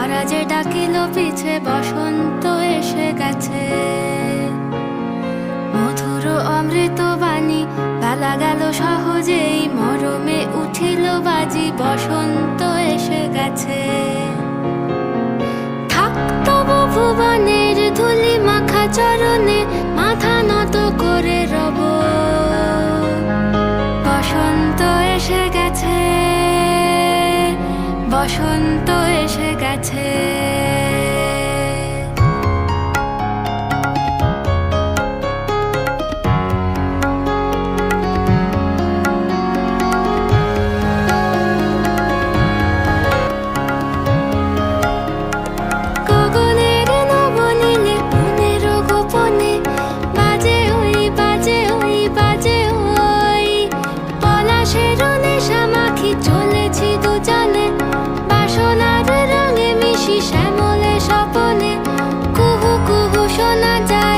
তারা যে ডাকিল পিছে বসন্ত এসে গেছে। মধুর অমৃত বাণী বেলা গেল সহজেই, মরমে উঠিল বাজি বসন্ত এসে গেছে। থাকতব ভুবনের ধুলি মাখা চরণে মাথা নত করে রব। বসন্ত এসে গেছে, বসন্ত এসে গেছে। গগনের নবনীলে মনের গোপনে বাজে ওই বাজে ওই বাজে ওই। পলাশের নেশা মাখি চলেছি দুজনে, বাসনার রঙে মিশি শ্যামলে স্বপনে। কুহু কুহু শোনা যায়